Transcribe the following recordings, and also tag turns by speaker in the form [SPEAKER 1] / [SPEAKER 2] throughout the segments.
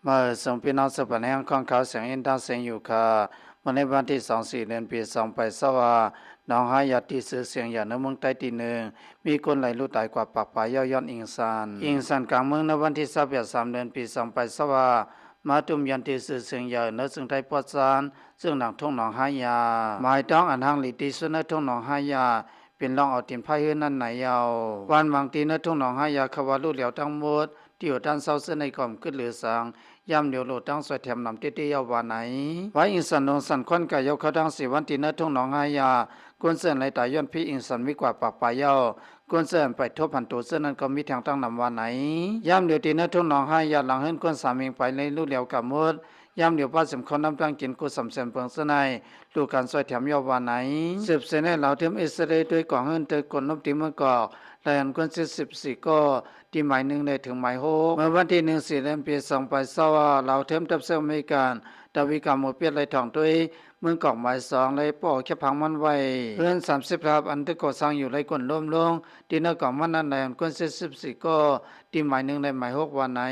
[SPEAKER 1] มาส่งพี่น้องสุพรรณแห่งของเขาเสียงอินดาเสียงอยู่ค่ะวันในวันที่24 เดือนปี 2564น้องหายาติซื้อเสียงอย่างในเมืองใต้ทีหนึ่งมีคนไหลลุตายกว่าปากป่ายย้อนอิงซันกลางเมืองในวันที่28 3 เดือนปี 2564มาตุมยันติซื้อเสียงอย่างในซึ่งไทยปอดซานซึ่งหนังทุ่งหนองหายาหมายต้องอันหังหลีตีสุนทุ่งหนองหายาเป็นรองเอาตินไพ่เฮือนั่นไหนยาววันบางทีในทุ่งหนองหายาขวาลูกเหลียวทั้งหมดที่อยู่ด้านเศร้าเส้นในกล่อมขึ้นหรือสังย่ำเหลียวโลดตั้งสวยแถมนำเตี้ยๆวานไหนไว้อินสันนงสันควันกายยกเขาดังสีวันที่เนื้อทุ่งหนองหายากวนเส้นไหลตายย้อนพี่อินสันวิกว่าปากปลายเย้ากวนเส้นไปทบพันตัวเส้นนั้นก็มีทางตั้งนำวานไหนย่ำเหลียวที่เนื้อทุ่งหนองหายาหลังเฮิรนกวนสามีไปในลูกเหลียวกับมดย่ำเหลียวป้าสมคนน้ำตั้งกินกูสำเสนเปิงเสนายลูกการสวยแถมยาววานไหนสืบเสนให้เหล่าเทมอิสราเอลด้วยกองเฮิรนเตยกนนบตีเมื่อกอกลายอันกวน14ก็ที่หมายหนึ่งได้ถึงหมาย6เมื่อวันที่1 4 เดือนปี 2020เราเทมทับเซลมีการดาวิกาโมเปียไลทองด้วยเมืองกอกหมาย2เลยปอกแค่พังมันไว้เพื่อน30ครับอันที่ก่อสร้างอยู่ไรกวนล้มลงที่นักกอกมันนั้นในอันกวน14ก็ที่หมายหนึ่งในหมาย6วันไหน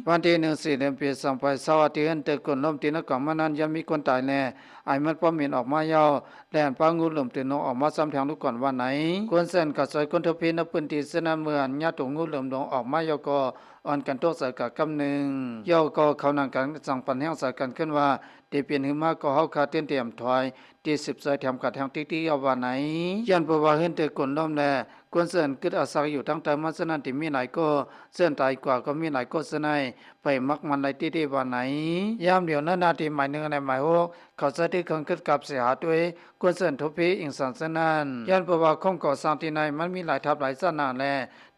[SPEAKER 1] วันที่1 4 เดือนปี 2020ที่เห็นเตกวนล้มที่นักกอกมันนั้นยังมีคนตายแน่ไอ้มันป้อมมีนออกมาเยาแลนปางูหลุมตีนออกมาซ้ำทางลูกก่อนวันไหนกวนเส้นกับซอยคนทพีนปืนตีเสนาเมืองญาติงูเหลือมลงออกมาเยาก็อ่อนกันโตใส่กับกำหนึ่งเยาก็เขานั่งกันสั่งปันแห้งใส่กันขึ้นว่าที่เปลี่ยนหือมาก็เฮาคาเตียนเตรียมถอยที่10 ซอยแถมกัดทางที่เยาวันไหนยันประว่าเห็นเตกวนล้มแลกวนเส้นกึดอาศัยอยู่ทั้งแต่มาสนันที่มีหลายก็เส้นตายกว่าก็มีหลายก็สนัยไปมักมันไหลที่วันไหนยามเดียวนั้นนาทีหมายหนึ่งในหมาย6เขาจะที่คังคึดกับเสียหาด้วยกวนเส้นทุพีอิงสันสนันยันประว่าคงก่อสร้างที่ไหนมันมีหลายทับหลายสนานแล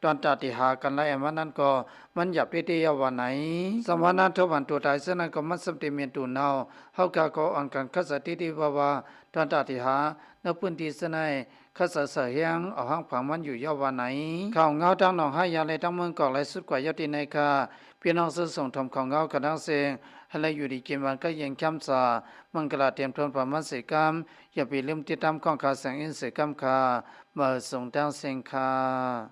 [SPEAKER 1] ตอนตัดที่หากันไล่มันนั้นก็มันหยับที่ยาวันไหนสมานทบันตัวตายสนันก็มันสมติเมียนตูนเนาเฮากาก็อ่อนกันคัสที่ว่าตอนตัดที่หาในพื้นที่สนัยข้าเสือเฮียงเอาห้างผังมันอยู่ยาววันไหนข่าวเงาดังหนองให้ยาเลยทั้งเมืองกอกเลยสุดกว่ายอดที่ในคาพี่น้องซื้อส่งทำของเงากระดังเสียงให้เลยอยู่ดีกินวันก็ยังค้ำซามังกลาเตรียมทนประมาณ4 กรัมอย่าไปลืมติดตามของข่าวแสงอิน4 กรัมค่ะมาส่งดังเสียงค่ะ